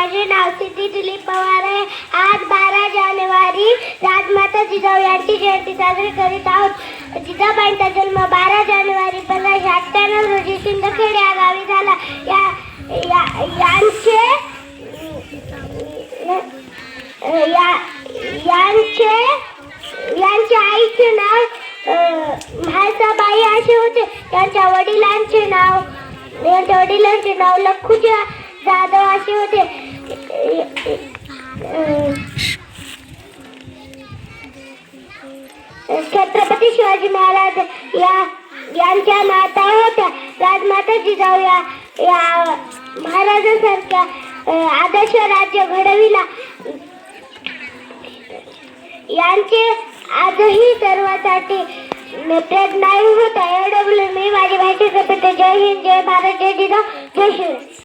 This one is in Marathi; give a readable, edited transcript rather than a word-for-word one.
माझे नाव सिद्धी दिलीप पवार आहे. आज 12 जानेवारी राजमाता जिजाऊ यांची जयंती साजरी करीत आहोत. जिजाबाईंचा जन्म 12 जानेवारी 1598 रोजी सिंदखेड या गावी झाला. यांच्या आईचे नाव म्हाळसाबाई असे होते. त्यांच्या वडिलांचे नाव लखुजी जाधव असे होते. छत्रपती शिवाजी महाराज यांच्या माता होत्या. राजमाता जिजाऊ या महाराजांसारख्या आदर्श राज्य घडविला. यांचे आजही सर्वांसाठी प्रेरणादायी होता. एवढं बोलून मी माझी माहिती करते. जय हिंद, जय भारत, जय जिजाऊ, जय शिवराय.